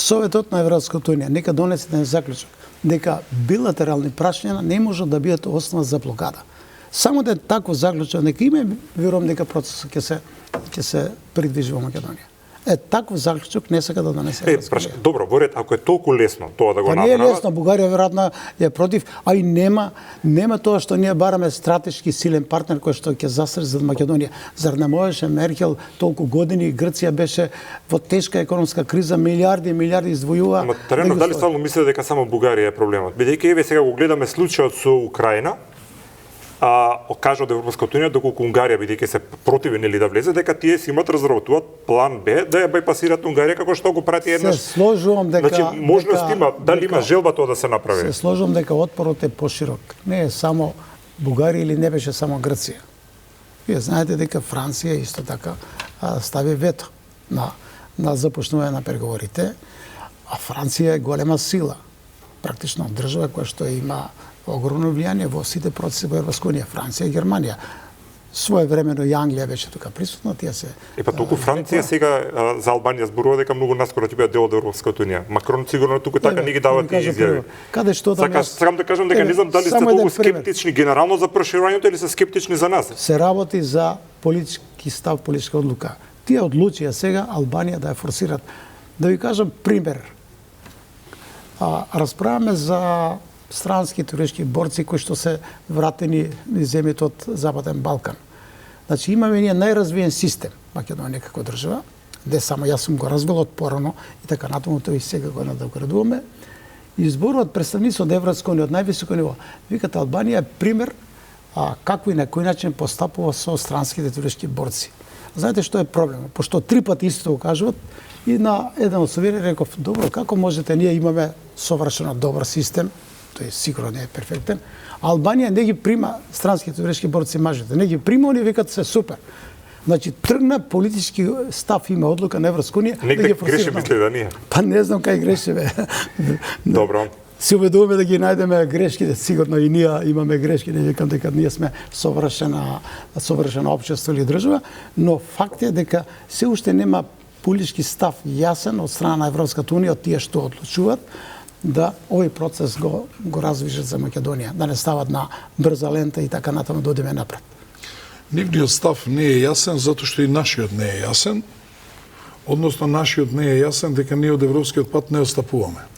Советот на Европската унија нека донесе еден заклучок дека билатерални прашања не може да бидат основа за блокада. Само да таков заклучок нека има, верувам дека процесот ќе се придвижи во Македонија. Таков заклучок не сака да донесе. Добро, во ред, ако е толку лесно тоа да го направи. Не е лесно, Бугарија веројатно е против, а и нема тоа што ние бараме стратешки силен партнер кој што ќе застраши за Македонија. Зар не можеше Меркел толку години, Грција беше во тешка економска криза, милиарди издвојува. Ама терено дали стварно мислите дека само Бугарија е проблемот? Бидејќи еве сега го гледаме случајот со Украина, кажа од Европската унија доколку Унгарија бидејќи се противи нели да влезе, дека тие си имат разработуваат план Б да ја бајпасираат Унгарија како што го прати еднаш. Се сложувам дека значи можност има, дали има желба тоа да се направи. Се сложувам дека отпорот е поширок. Не е само Бугарија или не беше само Грција. Вие знаете дека Франција исто така стави вето на започнување на преговорите, а Франција е голема сила, практично држава која што има огромно влијание во сите процеси во Европска унија, Франција и Германија. Своевремено и Англија беше тука присутна, тие се. Толку Франција сега за Албанија зборува дека многу наскоро ќе биде дел од Европската унија. Макрон сигурно тука така не ги дава тие изјави. Каде што таму? Сакам да кажам дека не знам дали сте толку скептични генерално за проширувањето или се скептични за нас. Се работи за политички став, политичка одлука. Тие одлучија сега Албанија да ја форсираат. Да ви кажам пример. Расправаме за странски туристички борци кои што се вратени низ земјите од Западен Балкан. Значи имаме ние најразвиен систем Македонија како држава, де само јас сум го развил од порано и така натаму тоа и сега го надоградуваме. Изборуваат представници од Европска унија од највисоко ниво. Викате Албанија е пример како и на кој начин постапува со странските туристички борци. Знаете што е проблемот? Пошто 3 пати исто го кажуваат и на еден од совери реков, добро, како можете, ние имаме совршено добар систем, тој сигурно не е перфектен. Албанија не ги прима странските туристички борци мажите, не ги прима, они викат се супер. Значи тргна политички став, има одлука на Европска унија да ги форсира. Греши мисли да ние. Па не знам кај грешеве. Добро. Се убедуваме да ги најдеме грешките, сигурно и ние имаме грешки, не викам дека ние сме совршено општество или држава, но факт е дека се уште нема политички став јасен од страна на Европската унија од тие што одлучуваат да овој процес го развижат за Македонија, да не стават на брза лента и така натаму да одиме напред. Нивниот став не е јасен затоа што и нашиот не е јасен, односно нашиот не е јасен дека ние од европскиот пат не отстапуваме.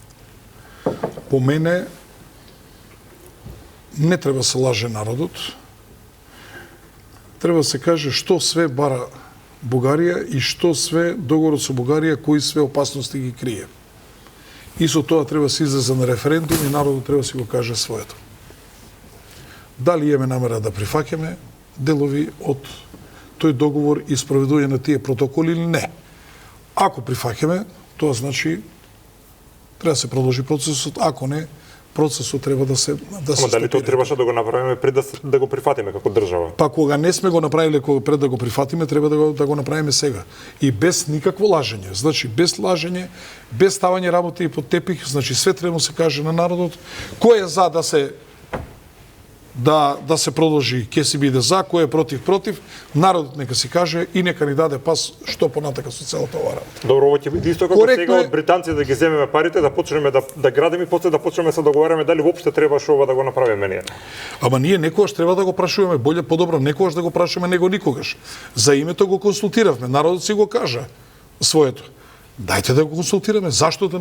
По мене не треба се лаже народот. Треба се каже што све бара Бугарија и што све договорот со Бугарија, кои све опасности ги крие. И со тоа треба се излезе на референдум и народот треба си го каже своето. Дали имаме намера да прифаќаме делови од тој договор и спроведување на тие протоколи или не. Ако прифаќаме, тоа значи треба да се продолжи процесот, ако не, процесот треба да се Ама дали тоа требаше да го направиме пред да го прифатиме како држава? Па кога не сме го направиле пред да го прифатиме, треба да го направиме сега. И без никакво лажење. Значи без лажење, без ставање работи под тепих, значи све треба да се каже на народот кој е за да се продолжи, ќе си биде за, кој е против, народот нека си каже и нека ни даде пас што понатака со целата оваа работа. Добро, ова ќе биде исто како сега од британците да ги земеме парите, да почнеме да градиме и после да почнеме се договараме дали воопште требаше ова да го направиме ние. Ама ние некогаш треба да го прашуваме, боле подобро некогаш да го прашуваме него никогаш. За името го консултиравме, народот си го кажа своето. Дајте да го консултираме, зашто да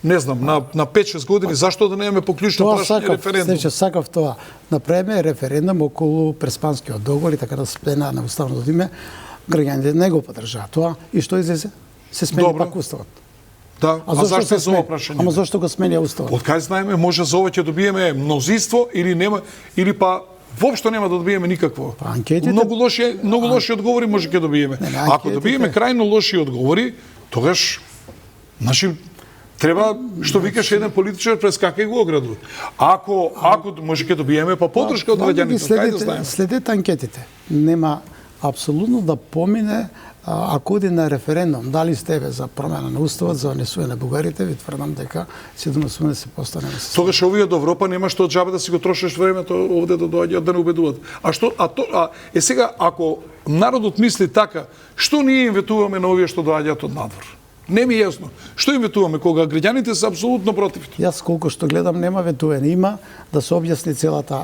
не знам, на 5-6 години, зашто да немаме по клучно прашање референдум? Тоа сакав тоа. Направиме референдум околу Преспанскиот договор и така да спена на уставното име, граѓаните не го поддржаа тоа и што излезе? Се смени пак уставот. Да, а зашто се ова прашање? Ама зашто го сменија уставот? Од кај знаеме, може за ова ќе добиеме мнозинство или нема, или па воопшто нема да добиеме никакво. Многу лоши одговори може ќе добиеме. Ако добиеме крајно лоши одговори, тогаш, значи, треба, што викаш, еден политичар прескакај го ограду. Ако може ќе добиеме па поддршка од граѓаните, кај да знаеме? Следете анкетите. Нема апсолутно да помине ако оди на референдум, дали сте за промена на уставот, за внесување на бугарите, ви тврдам дека 70% нема се. Тогаш овие од Европа нема што џабе да си го трошиш времето овде да доаѓаат да не убедуваат. Сега ако народот мисли така, што ние им ветуваме на овие што доаѓаат од надвор? Не ми е јасно. Што им ветуваме кога граѓаните се апсолутно против? Јас колку што гледам нема ветување, има да се објасни целата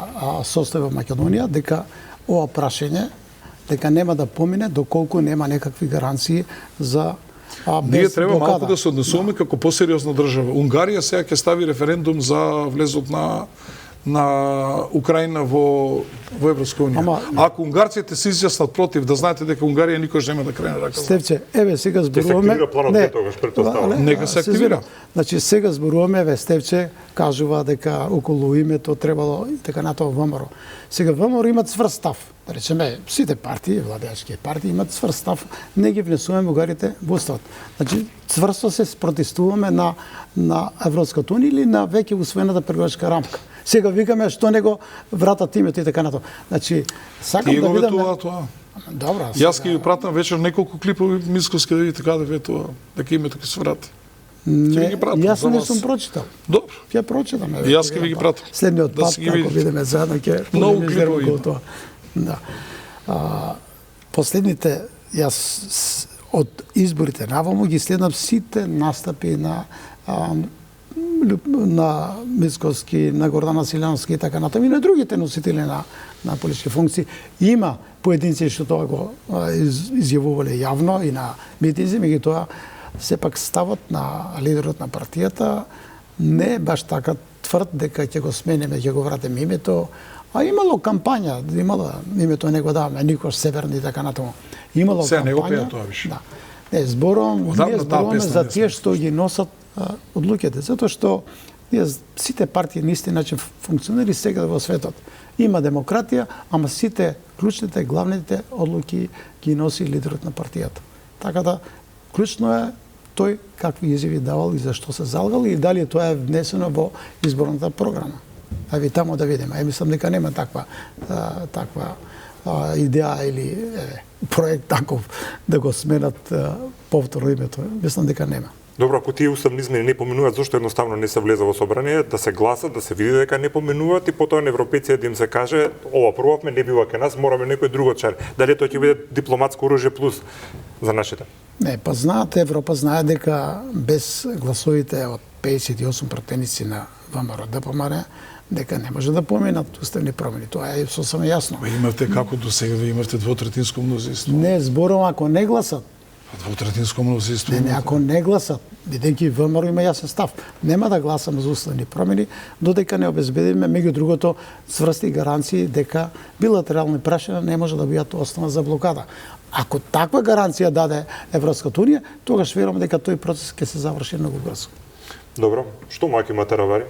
состојба во Македонија дека ова прашање дека нема да помине доколку нема некакви гаранции за Ние без треба блокада. малку да се однесуваме како посериозна држава. Унгарија сега ќе стави референдум за влезот на Украина во Европска унија. Ако унгарците се изјаснат против, да знаете дека Унгарија никош нема да крене рака. Стефче, еве сега Ќе се зборуваме. активира планот Б тогаш претпоставувам. Нека се активира. Значи сега зборуваме, еве Стефче кажува дека околу името требало и така натоа ВМРО. Сега ВМРО имат цврст став. Да речеме, сите партии, владеачки партии имат цврст став, не ги внесуваме бугарите во уставот. Значи цврсто се спротивуваме на Европската унија или на веќе усвоената преговарачка рамка. Сега викаме што него вратат името и така натоа. Значи сакам Тие да го видиме. ветува тоа. Добра. Јас ќе ви пратам вечер неколку клипови мисковски да видите каде ветува, дека името ќе се врати. Ќе ви ги пратам Јас за не вас. сум прочитал. Добро. Ја прочитам. Јас ќе ви ги пратам. Следниот Да пат, си ги ако видите. видиме заедно, ќе Многу полемизираме клипови околу има. тоа. Да. Последните, јас од изборите наваму ги следам сите настапи на Мицковски, на Гордана Силјановски и така натаму и на другите носители на политички функции. Има поединци што тоа го изјавувале јавно и на митинзи, меѓутоа сепак ставот на лидерот на партијата не е баш така тврд дека ќе го смениме, ќе го вратиме името, а имало кампања, имало името не го даваме никош северни и така натаму. Имало Сега кампања. не го пеа тоа више. Да. Не, зборувам, Одамна ние таа зборуваме песна за не тие сме што ги носат одлуките, затоа што ние сите партии на исти начин функционери сега во светот. Има демократија, ама сите клучните, главните одлуки ги носи лидерот на партијата. Така да клучно е тој какви изјави давал и зашто се залгал и дали тоа е внесено во изборната програма. Ајде таму да видиме. Мислам дека нема таква идеја или проект таков да го сменат повторно името. Мислам дека нема. Добро, ако тие уставни измени не поминуваат, зошто едноставно не се влезе во собрание, да се гласа, да се види дека не поминуваат и потоа на европејците да им се каже, ова пробавме, не бива кај нас, мораме некој друго чар. Дали тоа ќе биде дипломатско оружје плюс за нашите? Не, па знаат, Европа знае дека без гласовите од 58 пратеници на ВМРО ДПМН, дека не може да поминат уставни промени. Тоа е сосема јасно. Имавте како до сега, ви имавте двотретинско мнозинство. Не, зборувам ако не гласат. Двотретинско мнозинство. Не, ако не гласат, бидејќи ВМРО има јасен став, нема да гласам за уставни промени додека не обезбедиме меѓу другото цврсти гаранции дека билатерални прашања не може да бидат основа за блокада. Ако таква гаранција даде Европската унија, тогаш верувам дека тој процес ќе се заврши многу брзо. Добро, што маки има Таравари?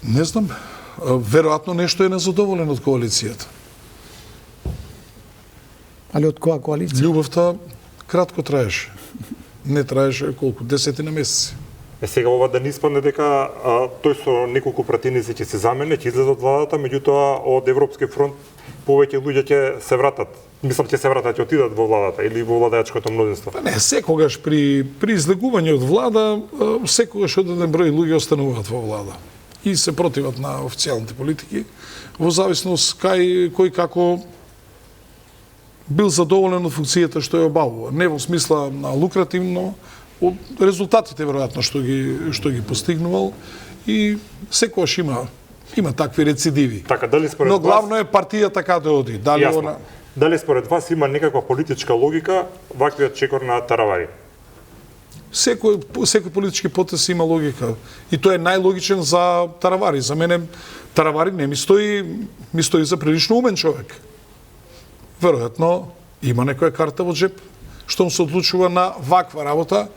Не знам, веројатно нешто е незадоволен од коалицијата. Али од која коалиција? Љубовта кратко траеше. Не траеше колку, 10 месеци. Сега ова да не испадне дека тој со неколку пратеници ќе се замене, ќе излезе од владата, меѓутоа од Европски фронт повеќе луѓе ќе се вратат. Мислам ќе се вратат, ќе отидат во владата или во владеачкото мнозинство. Па не, секогаш при излегување од влада, секогаш одреден број луѓе остануваат во влада и се противат на официјалните политики, во зависност кој како бил задоволен од функцијата што ја обавува. Не во смисла на лукративно, од резултатите веројатно што ги постигнувал и секогаш има такви рецидиви. Така, дали според Но вас... главно е партијата каде оди. Дали Јасно. она Дали според вас има некаква политичка логика ваквиот чекор на Таравари? Секој политички потез има логика. И тој е најлогичен за Таравари. За мене Таравари не ми стои за прилично умен човек. Веројатно има некоја карта во джеп, што се одлучува на ваква работа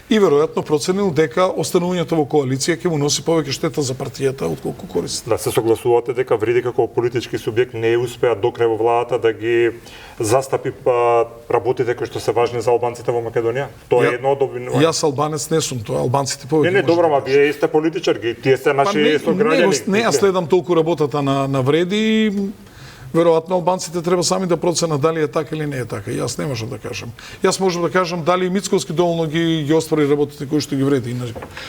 и веројатно проценил дека останувањето во коалиција ќе му носи повеќе штета за партијата отколку корист. Да се согласувате дека вреди како политички субјект не успеа до крај во владата да ги застапи работите кои што се важни за албанците во Македонија? Тоа е едно од обвинувањето. Јас албанец не сум, тоа албанците повеќе. Не, добро, ма вие сте политичар, тие се наши сограѓани. Не, јас следам толку работата на вреди и веројатно албанците треба сами да проценат дали е така или не е така. Јас не можам да кажам. Јас можам да кажам дали Мицковски доволно ги оствари работите кои што ги вреди,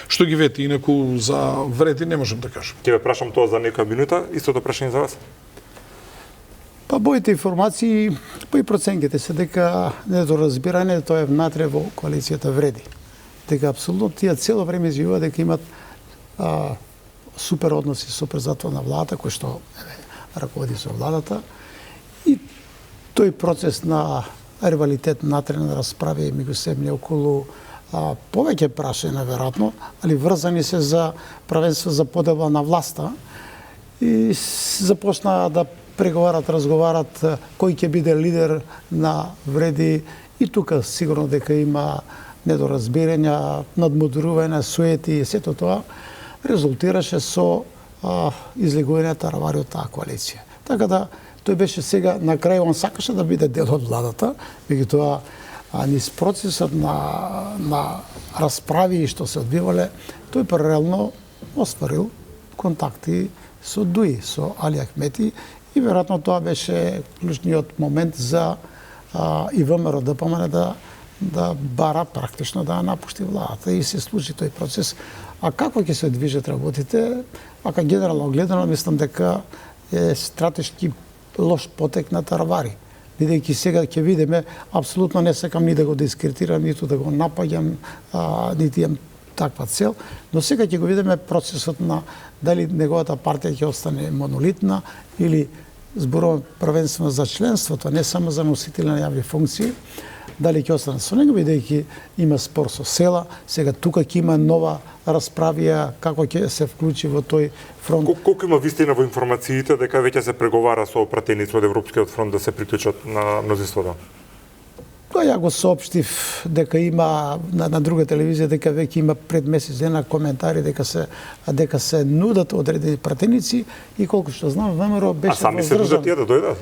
што ги вети, инаку за вреди не можам да кажам. Ќе ве прашам тоа за нека минута, истото прашање за вас. Па моите информации, па и проценките се дека недоразбирање тоа е внатре во коалицијата вреди. Дека апсолутно тие цело време изјавуваат дека имат супер односи со председател на владата, кој што раководи со владата, и тој процес на ривалитет натре на расправи меѓусебни околу повеќе прашања веројатно, али врзани се за правенство за подела на власта и започнаа да преговарат, разговарат кој ќе биде лидер на вреди, и тука сигурно дека има недоразбирања, надмудрување, суети и сето тоа резултираше со излегување таравари од таа коалиција. Така да тој беше сега на крај, он сакаше да биде дел од владата, меѓутоа низ процесот на расправи што се одвивале, тој паралелно остварил контакти со ДУИ, со Али Ахмети, и веројатно тоа беше клучниот момент за и ВМРО ДПМН да бара практично да напушти владата, и се случи тој процес. А како ќе се движат работите, ако генерално гледано, мислам дека е стратешки лош потек на таравари. Бидејќи сега ќе видиме, апсолутно не сакам ни да го дискредитирам, ниту да го напаѓам, нити имам таква цел, но сега ќе го видиме процесот на дали неговата партија ќе остане монолитна или зборувам првенствено за членството, не само за носители на јавни функции, дали ќе остане со него, бидејќи има спор со села, сега тука ќе има нова расправија како ќе се вклучи во тој фронт. Колку има вистина во информациите дека веќе се преговара со пратеници од Европскиот фронт да се приклучат на мнозинството? Тоа ја го соопштив дека има на друга телевизија дека веќе има пред месец дена коментари дека се нудат одредени пратеници, и колку што знам ВМРО беше воздържан. А сами се нудат тие да дојдат?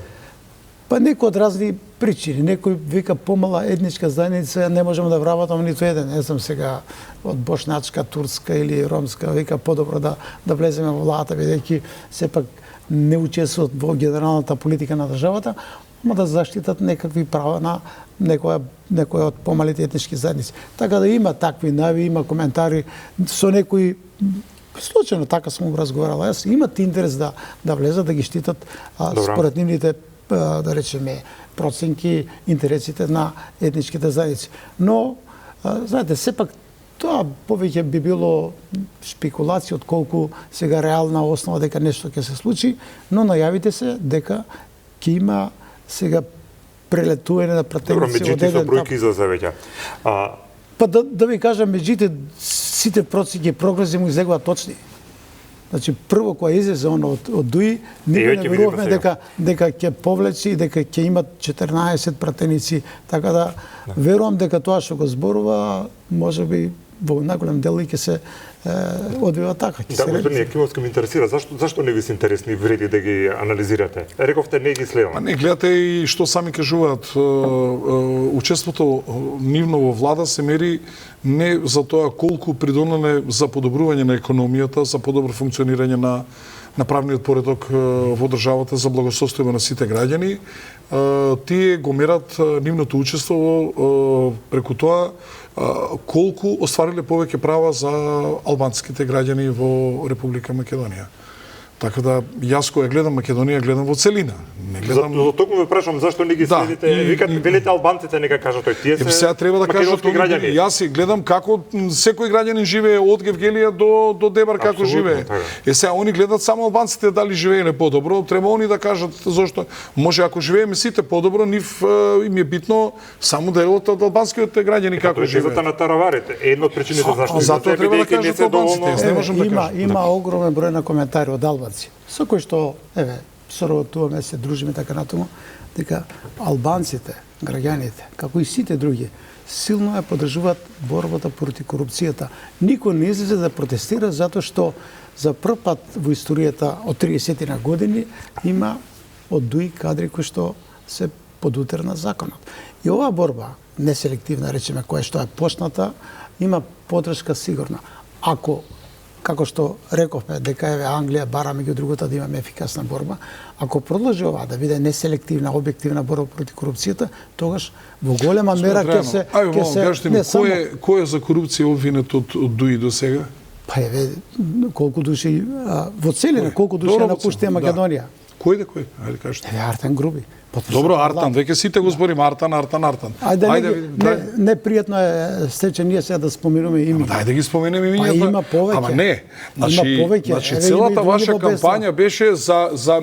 Па некои од разни причини. Некој вика помала етничка заедница, не можеме да вработаме ниту еден. Не знам сега од бошначка, турска или ромска, вика подобро да влеземе во владата, бидејќи сепак не учествуваат во генералната политика на државата, ама да заштитат некакви права на некој од помалите етнички заедници. Така да има такви најави, има коментари со некои случајно така сум го разговарала. Јас имат интерес да влезат, да ги штитат според нивните, да речеме, проценки, интересите на етничките заедници. Но, знаете, сепак тоа повеќе би било спекулација отколку сега реална основа дека нешто ќе се случи, но најавите се дека ќе има сега прелетување на пратеници од еден... Добро, бројки излезе веќе. Па да ви кажам, меѓите сите проценки и прогнози му излегуваат точни. Значи, прво кога излезе он од ДУИ, никој не верувавме дека ќе повлечи и дека ќе имат 14 пратеници, така да верувам дека тоа што го зборува, можеби во најголем дел ќе се одвива така. Да, господин Јакимовски, ме интересира, зашто не ви се интересни вреди да ги анализирате? Рековте не ги следам. Не, гледате и што сами кажуваат, учеството нивно во влада се мери не за тоа колку придонеле за подобрување на економијата, за подобро функционирање на правниот поредок во државата, за благосостојба на сите граѓани. Тие го мерат нивното учество преку тоа колку оствариле повеќе права за албанските граѓани во Република Македонија. Така да, јас кога гледам Македонија, гледам во целина. Не гледам... За токму ве прашам зашто не ги следите, велите албанците нека кажат тој, тие се сега треба да кажат граѓани. Јас си гледам како секој граѓанин живее од Гевгелија до Дебар како живее. Сега они гледат само албанците дали живееле подобро, треба они да кажат зошто. Може ако живееме сите подобро, нив им е битно само делот од албанските граѓани како живеат. Тоа е на тараварите. Една од причините зашто затоа треба да кажат албанците. Не можам да кажам. Има огромен број на коментари од албанци, со кои што, соработуваме, се дружиме така натаму, дека албанците, граѓаните, како и сите други, силно ја поддржуваат борбата против корупцијата. Никој не излезе да протестира затоа што за прв пат во историјата од 30 на години има од ДУИ кадри кои што се под утер на законот. И оваа борба, неселективна, речеме, која што е почната, има поддршка сигурна. Ако, како што рековме, дека Англија бара меѓу другото да имаме ефикасна борба, ако продолжи ова да биде неселективна, објективна борба против корупцијата, тогаш во голема мера ќе се кој е за корупција обвинет од ДУИ до сега? Па колку души во целина, колку души напуштија Македонија? Кој? Ајде кажете. Артан Груби. Добро, Артан, веќе сите го збориме, Артан. Ајде видим. Непријатно е стече ние сега да споменуваме имиња. Дај да ги споменеме имињата. Па има повеќе. Ама не. Значи целата ваша кампања беше за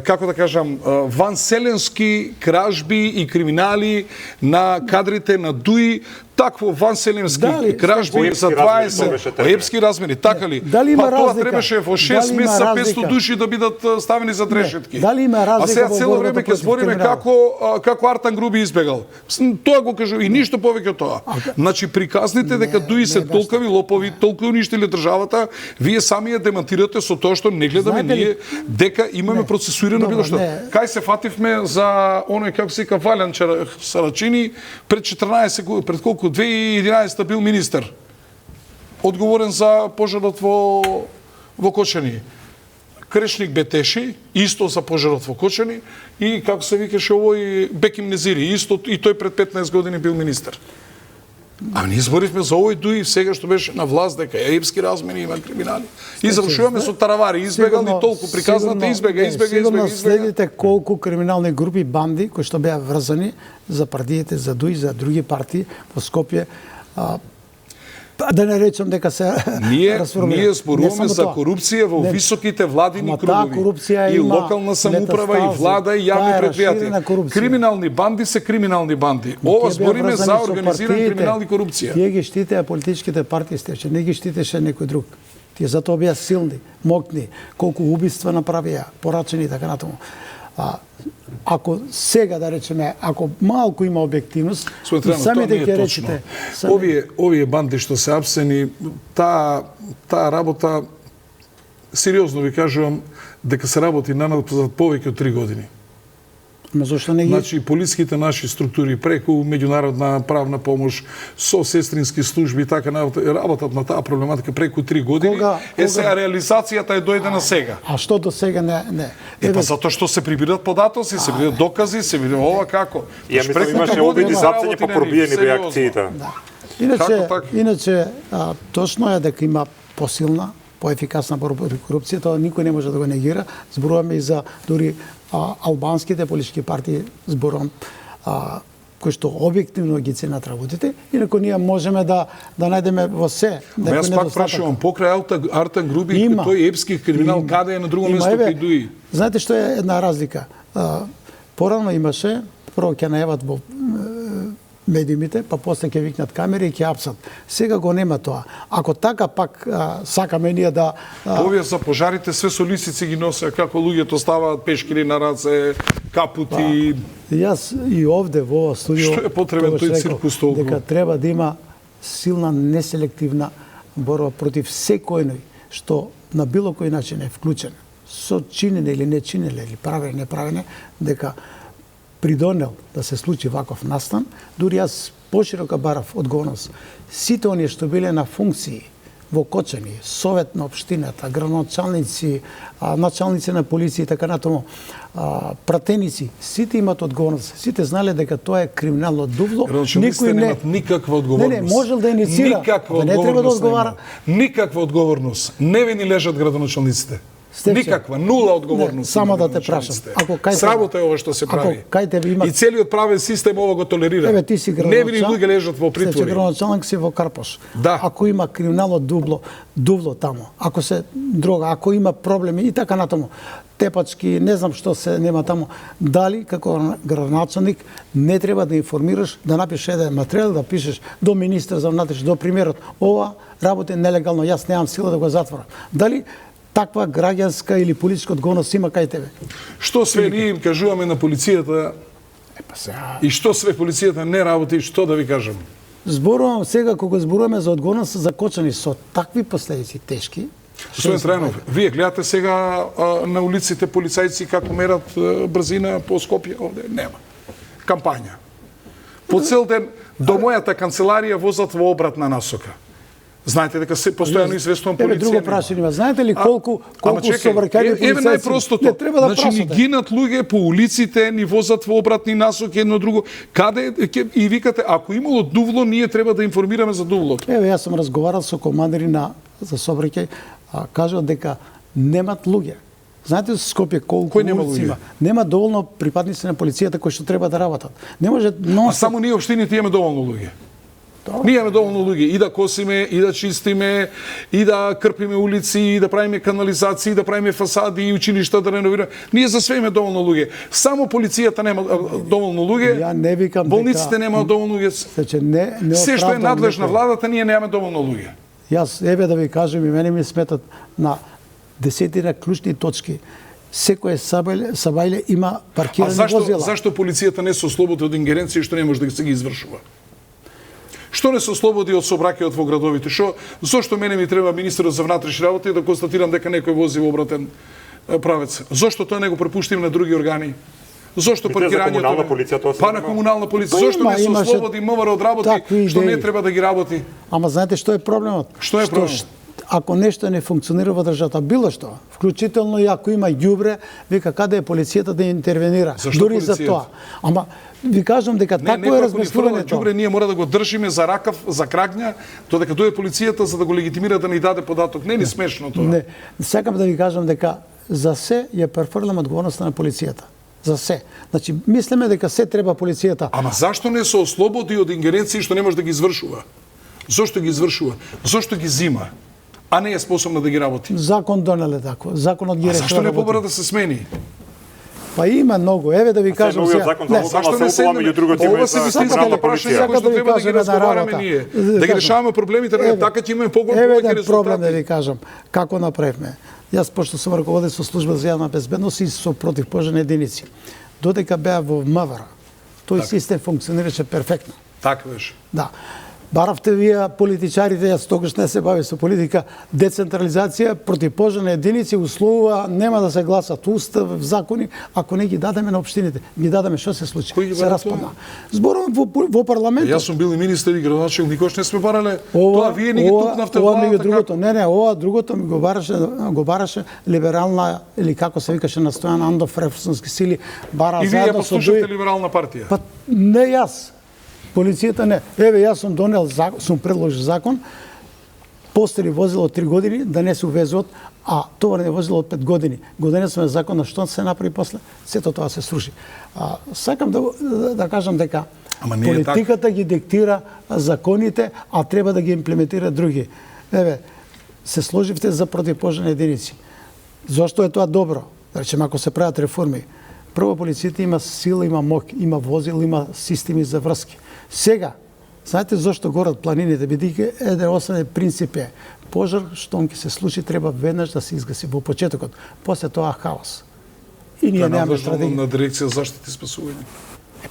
како да кажам, ванселенски кражби и криминали на кадрите на ДУИ, такво ванселенски кражби за 20 епски размери, така ли? Па тоа требаше во 6 месеца 500 души да бидат ставени за трешетки. Дали има разлика? А сега цело време ќе збориме како Артан Груби избегал. Тоа го кажу и ништо повеќе од тоа. Значи приказните дека ДУИ се толкави лопови, толку уништили државата, вие сами ја демонтирате со тоа што не гледаме ние дека имаме процесуирано било што. Кај се фативме за оној како се вика Валјан Сарачини пред 14 години, пред колку 2011 бил министер. Одговорен за пожарот во Кочани. Крешник Бетеши, исто за пожарот во Кочани, и како се викаше овој Беким Незири, исто и тој пред 15 години бил министер. А ние зборивме за овој ДУИ сега што беше на власт дека е епски размери, има криминали. И завршуваме со таравари, избегал и толку приказната, избега. Сигурно следите колку криминални групи, банди кои што беа врзани за партиите, за ДУИ, за други партии во Скопје, да не речам дека се расформирани. Ние зборуваме за корупција во високите владини кругови. И локална самоуправа, и влада, и јавни предпријатија. Криминални банди се криминални банди. Ова збориме за организиран криминал и корупција. Тие ги штитеа политичките партии, стече, не ги штитеше некој друг. Тие затоа беа силни, мокни, колку убиства направија, порачени и така натаму. Ако сега, да речеме, ако малку има објективност, самите ќе речете... Овие банди што се апсени, таа работа, сериозно ви кажувам, дека се работи за повеќе од 3 години. Ма зошто не ги... Значи, полиските наши структури, преку меѓународна правна помош, со сестрински служби, така работат на таа проблематика преку 3 години. Сега реализацијата е дојдена сега. А што до сега не? Па затоа што се прибират податоци, се прибират докази, се види ова како. Ја мислам имаше обиди запцање па пробиени беа акциите. Иначе, точно е дека има посилна, поефикасна борба против корупција, тоа никој не може да го негира. Зборуваме и за дури албанските политички партии, зборувам, кои што објективно ги ценат работите, инаку ние можеме да најдеме во се некој недостаток. Јас пак прашувам, покрај Артан Груби, тој епски криминал, каде е на друго место кај ДУИ? Знаете што е една разлика? Порано имаше, прво ќе најават во медиумите, па после ќе викнат камери и ќе апсат. Сега го нема тоа. Ако така пак сакаме ние да... Овие за пожарите све со лисици ги носеа, како луѓето ставаат пешкири на раце, капути... Јас и овде во ова студио... Што е потребен тој циркус толку? Дека треба да има силна неселективна борба против секој што на било кој начин е вклучен со чинене или не чинене, или правене, неправене, дека придонел да се случи ваков настан, дури јас поширока барав одговорност. Сите оние што биле на функции во Кочани, совет на општината, градоначалници, началници на полиција и така натаму, пратеници, сите имат одговорност. Сите знаеле дека тоа е криминално дувло. Никој немат никаква одговорност. Не, можел да инициира, да не треба да одговара. Никаква одговорност. Не ви ни лежат градоначалниците. Никаква, нула одговорност. Само да те прашам. Срамота е ова што се прави. И целиот правен систем ова го толерира. Еве ти си градоначалник. Невини луѓе лежат во притвори. Градоначалник си во Карпош. Да. Ако има криминално дувло таму, ако се дрога, ако има проблеми и така натаму, тепачки, не знам што се нема таму, дали како градоначалник не треба да информираш, да напишеш еден материјал, да пишеш до министер за внатрешни, до премиерот, ова работи нелегално, јас немам сила да го затворам. Дали таква граѓанска или политичка одговорност има кај тебе? Што све ние им кажуваме на полицијата и што све полицијата не работи, што да ви кажам? Зборувам сега, кога зборуваме за одговорност за Кочани со такви последици тешки. Господин Трајнов, вие гледате сега на улиците полицајци како мерат брзина по Скопје, овде нема. Кампања. По цел ден до мојата канцеларија возат во обратна насока. Знаете дека се постојано известувам полиција. Друго прашање, знаете ли колку совркари полицајци? Еве најпростото. Значи ни гинат луѓе по улиците, ни возат во обратни насоки едно друго. Каде и викате ако имало дувло, ние треба да информираме за дувлото. Еве јас сум разговарал со командири за собраќај, кажуваат дека немат луѓе Знаете со Скопје колку Кој нема улици луѓе? има? Нема доволно припадници на полицијата кои што треба да работат. Не може А само ние општините имаме доволно луѓе. Ние имаме доволно луѓе и да косиме, и да чистиме, и да крпиме улици, и да правиме канализации, и да правиме фасади и училишта да реновираме. Ние за све имаме доволно луѓе. Само полицијата нема доволно луѓе. Ја не викам болниците нема доволно луѓе. Значи не Се што е оправдам надлежна никој. владата, ние немаме доволно луѓе. Јас еве да ви кажам и мене ми сметат на десетина клучни точки. Секој сабајле има А паркирани зашто возила. полицијата не се ослободи од ингеренции што не може да се ги извршува? Што не се ослободи од сообраќајот во градовите? Зошто мене ми треба министерот за внатрешни работи да констатирам дека некој вози во обратен правец? Зошто тоа не го препуштим на други органи? Зошто паркирањето? комунална полиција тоа се Па на комунална полиција. Зошто не се ослободи МВР од работи што не треба да ги работи? Ама знаете што е проблемот? Што е проблемот? Ако нешто не функционира во државата, било што, вклучително и ако има ѓубре, вика каде е полицијата да интервенира. Зашто дури за полицијата? тоа. Ама ви кажам дека такво е размислувањето. Ѓубре ние мора да го држиме за ракав, за крагња, додека дојде полицијата за да го легитимира да ни даде податок. Не е ни смешно тоа. Не, сакам да ви кажам дека за се ја префрлам одговорноста на полицијата. За се. Значи, мислиме дека се треба полицијата. Ама зашто не се ослободи од ингеренции што не може да ги извршува? Зошто ги извршува? Зошто ги зима? А не е способна да ги работи? Закон донеле тако. Законот ги А решава. зашто не побара да се смени? Па има многу. Еве да ви кажам новиот сега. закон за Не, локална Зашто не самоуправа меѓу другото Ова има се за вистинските централна прашања полиција. кои што да ви треба да кажам ги една разговараме работа. ние. Да Да ги кажам. решаваме проблемите, Еве. така ќе имаме поголем Еве повеќе еден проблем да ви резултати. кажам. Како направивме? Јас пошто сум раководел со служба за јавна безбедност и со противпожарни единици. Додека беа во МВР, тој систем функционираше перфектно. Така беше. Да. Баравте вие политичарите, јас тогаш не се бавив со политика, децентрализација, противпожарни единици, условува нема да се гласат устав, закони, ако не ги дадеме на општините. Ги дадеме, што се случи? Кој ги Се бара распадна. Зборувам во парламентот. Јас сум бил и министер и градоначелник, никош не сме барале. Тоа вие не ги тукнавте ова меѓу владата. другото. Не, ова другото ми го бараше либерална или како се викаше настојана Андов реферсонски сили, бара И вие ја заедно со послушавте други. либерална партија. Па не јас. Полицијата не. Еве јас сум донел сум предложил закон постари возила од 3 години да не се увезуват, а товарни возила од 5 години. Го донесоме закон на што се направи после, сето тоа се сруши. Сакам да кажам дека Ама не е политиката ги диктира законите, а треба да ги имплементира други. Еве, се сложивте за противпожарни единици. Зошто е тоа добро? Да речеме, ако се прават реформи, прво полицијата има сила, има моќ, има возил, има системи за врски. Сега, знаете зошто горат планините, бидејќи еден основен принцип е пожар штом ќе се случи треба веднаш да се изгаси во почетокот, после тоа хаос. И ние немаме стратегија. На дирекција за заштита и спасување.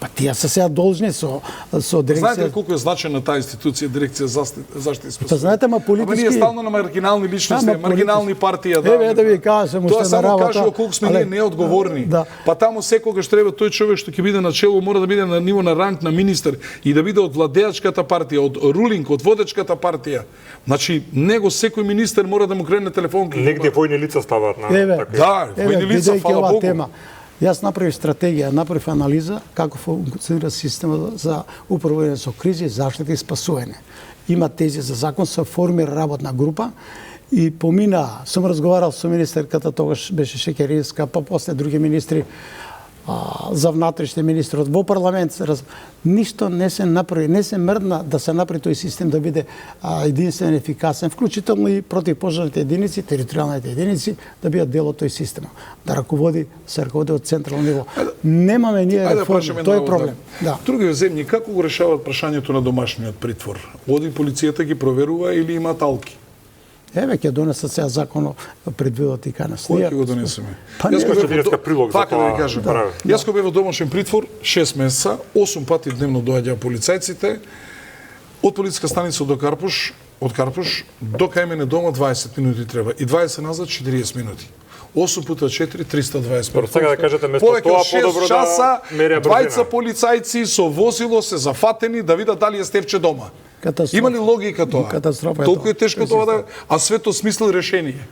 Па тие се сега должни со дирекција. Знаете колку е значена таа институција, дирекција за заштита и спасување? Па знаете, ама политички... Ама ние стално на маргинални личности, Ама маргинални партија, да. Еве да ви кажам уште Тоа на само работа. кажува колку сме ние неодговорни. Да. Па таму секогаш треба тој човек што ќе биде на чело мора да биде на ниво на ранг на министер и да биде од владеачката партија, од рулинг, од водечката партија. Значи, него секој министер мора да му крене телефонки. Негде војни лица ставаат на Еве, така. Да, војни лица, бидејќи фала оваа Богу. тема. Јас направив стратегија, направив анализа како функционира системот за управување со кризи, заштита и спасување. Има тези за закон, се формира работна група и помина, сум разговарал со министерката, тогаш беше Шекеринска, па после други министри, за внатрешни министрот во парламент ништо не се направи, не се мрдна да се направи тој систем да биде единствен, ефикасен, вклучително и противпожарните единици, територијалните единици да бидат дел од тој систем, да се раководи од централно ниво. Немаме ние реформи, тоа е проблем. Да. Други земји како го решаваат прашањето на домашниот притвор? Оди полицијата ги проверува или има талки? Еве ќе донесат сега законот предвидот и кај нас. Кој ќе го донесеме? Па Јас не, кога бев Што прилог за така да тоа ви кажам. прави. Јас кога бев во домашен притвор 6 месеца, 8 пати дневно доаѓаа полицајците од полициска станица до Карпуш, од Карпуш до кај мене дома 20 минути треба и 20 назад 40 минути. 8 пута 4 325. Сега да кажете место Повеќе тоа од 6 подобро часа да мерија двајца брзина. полицајци со возило се зафатени да видат дали е Стефче дома. Катастрофа. Има ли логика тоа? Катастрофа е Толку тоа. е тешко тоа да, а свето смислил решение.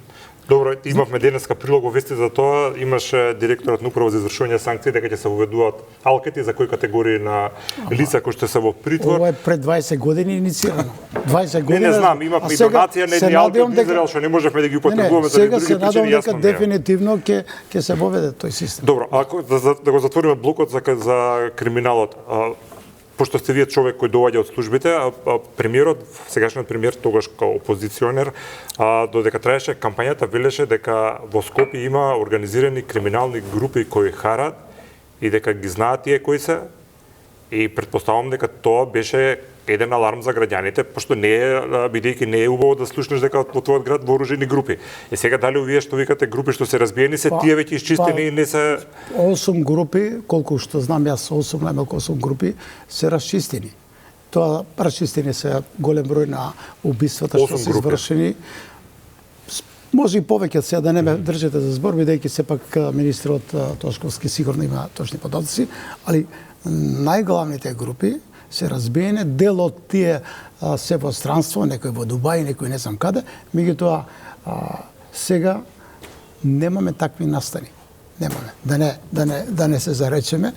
Добро, имавме денеска прилог во вести за тоа, имаше директорот на управа за извршување санкции дека ќе се воведуваат алкети за кои категории на лица кои што се во притвор. Ова е пред 20 години инициирано. 20 години. Не знам, имавме и донација на едни алки од Израел што не можевме да ги употребуваме заради други причини, сега јасно се надевам дека дефинитивно ќе се воведе тој систем. Добро, ако да го затвориме блокот за криминалот, пошто сте вие човек кој доаѓа од службите, премиерот, сегашниот премиер, тогаш као опозиционер, додека траеше кампањата, велеше дека во Скопје има организирани криминални групи кои харат и дека ги знаат тие кои се, и предпоставам дека тоа беше еден аларм за граѓаните, пошто не е, бидејќи не е убаво да слушнеш дека во твојот град вооружени групи. И сега дали овие што викате групи што се разбиени се тие веќе исчистени и не се 8 групи, колку што знам јас, 8 најмалку 8 групи се расчистени. Тоа расчистени се голем број на убиствата што се извршени. Може и повеќе, сега да не ме држите за збор, бидејќи сепак министерот Тошковски сигурно има точни податоци, али најглавните групи се разбиене, дел од тие се во странство, некој во Дубај, некој не знам каде, меѓутоа сега немаме такви настани. Немаме. Да не се заречеме,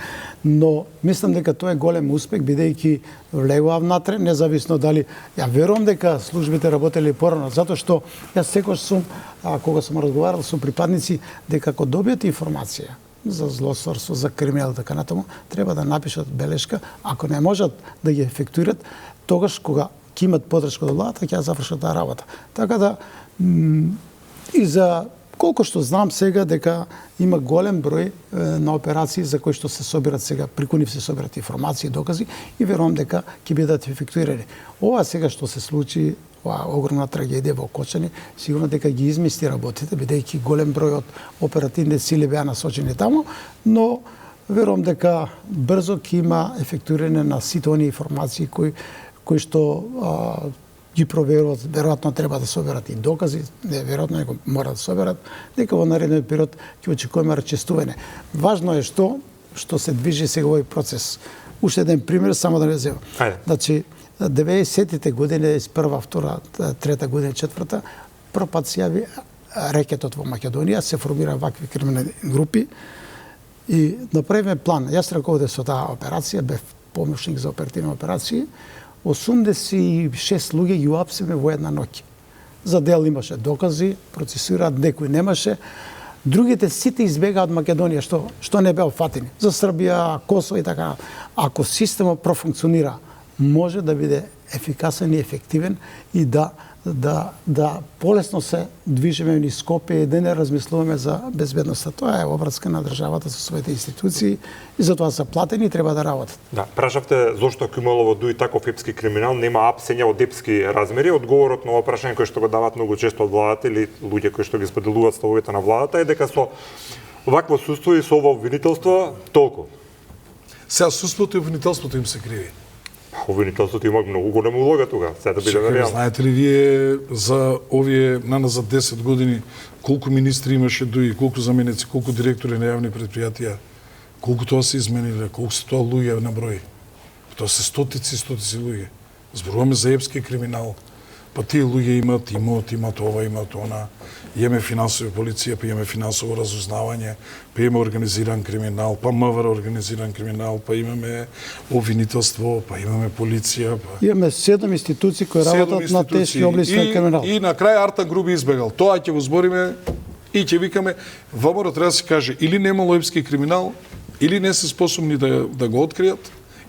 но мислам дека тоа е голем успех, бидејќи влегува внатре, независно дали ја верувам дека службите работеле порано, затоа што јас секогаш сум, кога сум разговарал со припадници, дека ако добијат информација за злосторство, за криминал, така натаму, треба да напишат белешка. Ако не можат да ги ефектуират, тогаш кога ќе имат подршка од владата, ќе ја завршат таа работа. Така да и за колку што знам сега дека има голем број на операции за кои што се собират сега, преку нив се собират информации и докази и верувам дека ќе бидат ефектуирани. Ова сега што се случи, оваа огромна трагедија во Кочани, сигурно дека ги измести работите, бидејќи голем број од оперативните сили беа насочени таму, но верувам дека брзо ќе има ефектуирање на сите оние информации кои што ги проверуваат, веројатно треба да соберат и докази, не веројатно него мора да соберат, дека во наредниот период ќе очекуваме расчистување. Важно е што се движи сега овој процес. Уште еден пример, само да не земам. Значи, 90-тите години, прва, втора, трета година, четврта, прв пат се јави рекетот во Македонија, се формира вакви криминални групи и направиме план. Јас раководев со таа операција, бев помошник за оперативни операции. 86 луѓе ги уапсиме во една ноќ. За дел имаше докази, процесираат, некој немаше. Другите сите избегаа од Македонија, што не беа фатени. За Србија, Косово и така. Ако системот профункционира, може да биде ефикасен и ефективен и да полесно се движиме низ Скопје и да не размислуваме за безбедноста. Тоа е обврска на државата со своите институции и затоа се платени и треба да работат. Да, прашавте зошто ако имало во Дуи таков епски криминал, нема апсења од епски размери. Одговорот на ова прашање кој што го дават многу често од владата или луѓе кои што ги споделуваат ставовите на владата е дека со вакво судство и со ова обвинителство толку. Сега судството и обвинителството им се криви. Обвинителството има многу голема улога тука, сега да бидеме реални. Знаете ли вие за овие наназад 10 години колку министри имаше Дуи, колку заменици, колку директори на јавни предпријатија, колку тоа се измениле, колку се тоа луѓе на број. Тоа се стотици луѓе. Зборуваме за епски криминал. Па тие луѓе имат имот, имат ова, имат она. Имаме финансови полиција, па имаме финансово разузнавање, па имаме организиран криминал, па МВР организиран криминал, па имаме обвинителство, па имаме полиција. Имаме 7 институции кои работат на тешки области на криминал. И на крај Артан Груби избегал. Тоа ќе го збориме и ќе викаме, ВМРО треба да се каже или немало епски криминал, или не се способни да го откријат,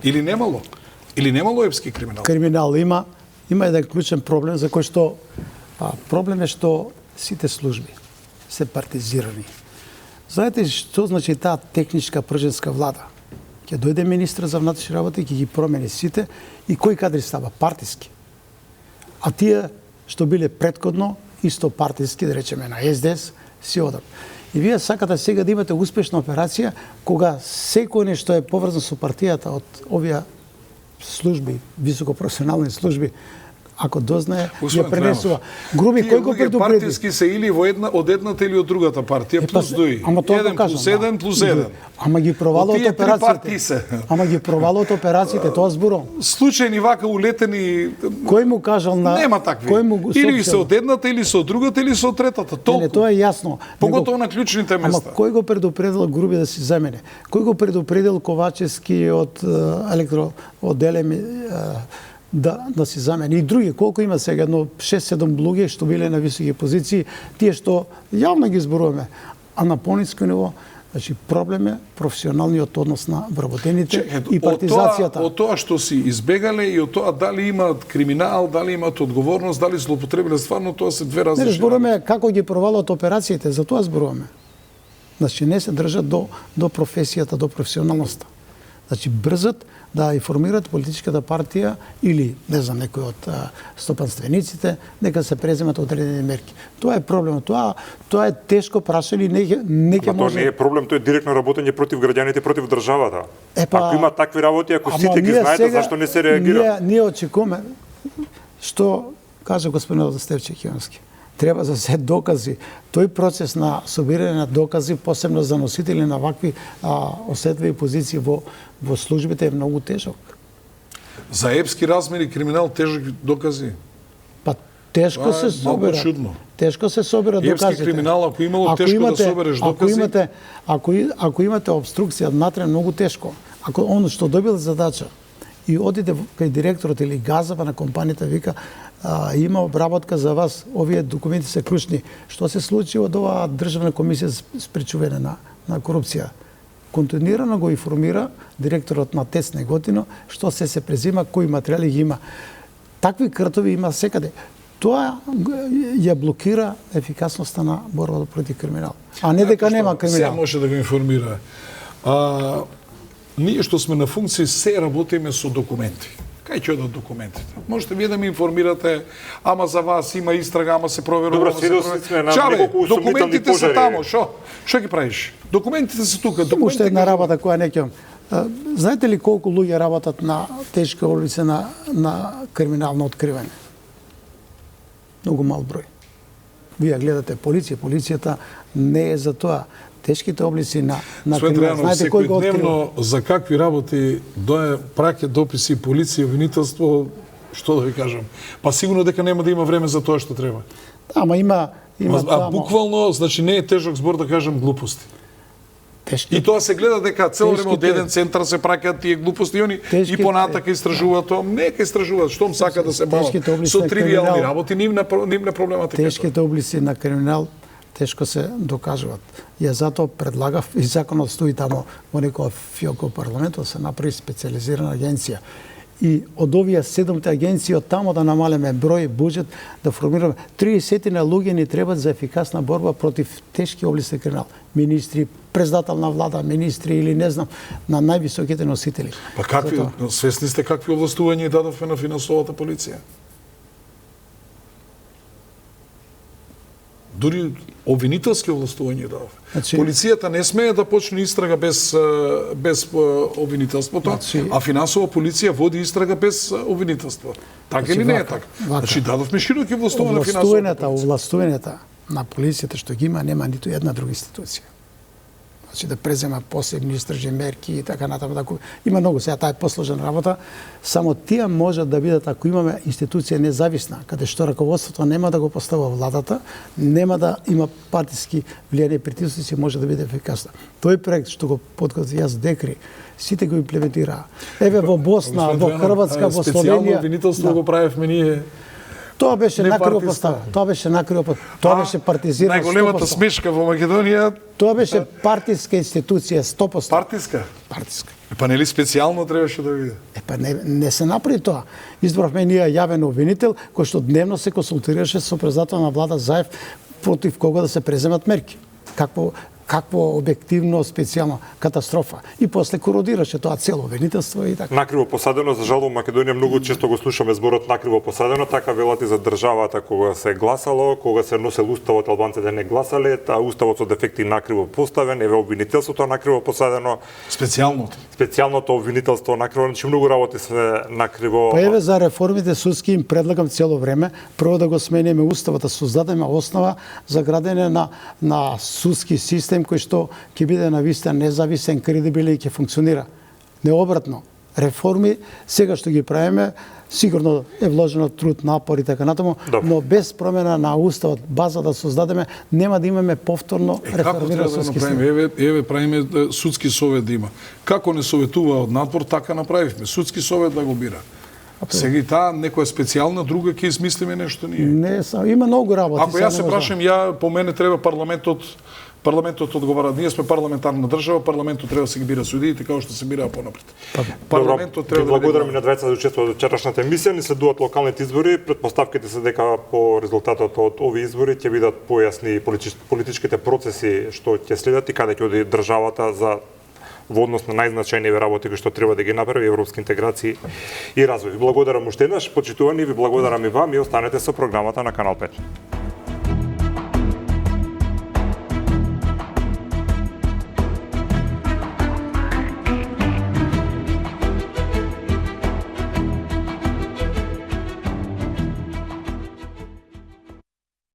или немало епски криминал. Криминал има еден клучен проблем за кој што проблем е што сите служби се партизирани. Знаете што значи таа техничка прженска влада? Ќе дојде министр за внатрешни работи и ќе ги промени сите и кои кадри става партиски. А тие што биле претходно исто партиски, да речеме на СДС, си одат. И вие сакате сега да имате успешна операција кога секој нешто е поврзано со партијата од овие служби, високопрофесионални служби, Ако дознае, Господин ја пренесува. Трајанов, Груби, кој го Тие луѓе предупреди? партиски се или од едната или од другата партија, плюс дуи. Ама тоа го 1 кажам, плюс 1 плюс 1. Ама ги провалува Од тие од три партии операциите. се. Ама ги провалува од операциите, тоа зборувам. Случајни вака улетени Кој му кажал на нема такви. Кој му го Или се соопштил? од едната, или се од другата, или се од третата. Не, Толку. тоа е јасно. Поготово на клучните Ама места. кој го предупредил Груби да се замене? Кој го предупредил Ковачевски од електроодделем да се замени? И други, колку има сега, едно 6-7 луѓе што биле на високи позиции, тие што јавно ги зборуваме, а на пониско ниво, значи проблем е професионалниот однос на вработените и партизацијата. Од тоа што си избегале и од тоа дали имаат криминал, дали имаат одговорност, дали злоупотребиле, стварно тоа се две Не различни. зборуваме како ги провалат операциите, за тоа зборуваме. Значи не се држат до професијата, до професионалноста. Значи брзат да информираат политичката партија или, не знам, некој од стопанствениците, нека се преземат одредени мерки. Тоа е проблемот. Тоа е тешко прашање, не ќе Тоа може. не е проблем, тоа е директно работење против граѓаните, против државата. Епа, Ако има такви работи, ако Ама сите ги ние знаете, сега- зашто не се реагира? Ние очекуваме, што кажа господинот Стефче Кионски, треба за се докази. Тој процес на собирање на докази, посебно за носители на вакви осетливи позиции во службите е многу тежок. За епски размери криминал тежок докази. Па тешко Тоа се е малку собира. чудно. Тешко се собира Епски доказите. криминал, ако имало тешко да собереш докази. Ако имате обструкција внатре, многу тешко. Ако он што добил задача и одите кај директорот или газава на компанијата, вика, има обработка за вас, овие документи се клучни. Што се случи од оваа државна комисија за спречување на корупција? Континуирано го информира директорот на ТЕЦ Неготино што се презима, кои материјали ги има. Такви кртови има секаде. Тоа ја блокира ефикасноста на борбата против криминал. А не дека нема Се криминал. може да го информира. Ние што сме на функција се работиме со документи. Кај ќе одат документите? Можете вие да ме информирате, ама за вас има истрага, ама се проверува. Добро, ама се свидоци проверува. сме на Чабе, неколку сумнителни документите се пожари. тамо, што ги правиш? Документите се тука, Уште документите една работа која не ќам. Знаете ли колку луѓе работат на тешки облици на криминално откривање? Многу мал број. Вие гледате полицијата не е за тоа. Тешките облици на криминал. Знаете кој го открива? секојдневно за какви работи праќа дописи полиција, обвинителство, што да ви кажам. Па сигурно дека нема да има време за тоа што треба. Ама има Буквално, значи не е тежок збор да кажам глупости. тешки. И тоа се гледа дека цело време од Тешките- еден центар се праќаат тие глупости и они и понатака истражуваат тоа. Нека истражуваат, штом сака да се бават Тешките облици со на тривијални криминал- работи, нивна проблематика. Тешките облици на криминал тешко се докажуваат. Ја затоа предлагав и законот стои тамо во некоја фиоко парламентот се направи специализирана агенција. И од овие 7 агенции од тамо да намалеме број, буџет, да формираме 30 луѓе ни требат за ефикасна борба против тешки облици на криминал. Министри, председател на влада, министри или не знам, на највисоките носители. Па какви, Затоа- свесни сте какви овластувања дадовме на финансовата полиција? Дури обвинителски овластувања дадовме. Значи- Полицијата не смее да почне истрага без обвинителството, Значи- а финансова полиција води истрага без обвинителство. Така или не е вака, така? вака. Значи дадовме широки овластувања на финансовата полиција. Овластувањата на полицијата што ги има, нема ниту една друга институција. Значи да презема посебни истражни мерки и така натаму. Има многу, сега таа е посложена работа. Само тие можат да бидат ако имаме институција независна, каде што раководството нема да го поставува владата, нема да има партиски влијание и притисоци, може да биде ефикасно. Тој проект што го подготви јас Декри, сите го имплементираа. Еве во Босна, во Хрватска, во Специјално Словенија. обвинителство го правевме ние. Тоа беше Не накриво партиска. поставено. Тоа беше накриво поставено. Тоа беше партизирано. Најголемата 100%. смешка во Македонија Тоа беше партиска институција 100%. партиска. Партиска. Па нели специјално требаше да биде? Епа не се направи тоа. Избравме ние јавен обвинител кој што дневно се консултираше со председател на влада Заев против кого да се преземат мерки. какво објективно, специјално катастрофа. И после кородираше тоа цело обвинителство и така. Накриво посадено, за жал, во Македонија многу често го слушаме зборот накриво посадено, така велат и за државата кога се гласало, кога се носел уставот, албанците не гласале, а уставот со дефекти накриво поставен, еве обвинителството накриво посадено, специјалното обвинителство накриво, значи многу работи се накриво. Па еве за реформите судски им предлагам цело време прво да го смениме уставот, да создадеме основа за градење на судски систем кој што ќе биде навистина независен, кредибилен и ќе функционира. Не обратно. Реформи сега што ги правиме, сигурно е вложено труд, напор и така натаму, но без промена на уставот, база да создадеме, нема да имаме повторно реформиран судски систем. Еве правиме судски совет да има. Како не советува од надвор, така направивме. Судски совет да го бира. Сега и таа некоја специјална, друга ќе измислиме нешто ние. Не, има многу работи. Ако јас се прашам, по мене треба парламентот одговара. Ние сме парламентарна држава, парламентот треба да се ги бира судиите како што се бираа понапред. Парламентот треба да благодарам и на двајца за учествување во вчерашната емисија. Ни следуваат локалните избори. Претпоставките се дека по резултатот од овие избори ќе бидат појасни политичките процеси што ќе следат и каде ќе оди државата во однос на најзначајниве работи кои што треба да ги направи европски интеграции и развој. Ви благодарам уште еднаш, почитувани, ви благодарам и вам и останете со програмата на Канал 5.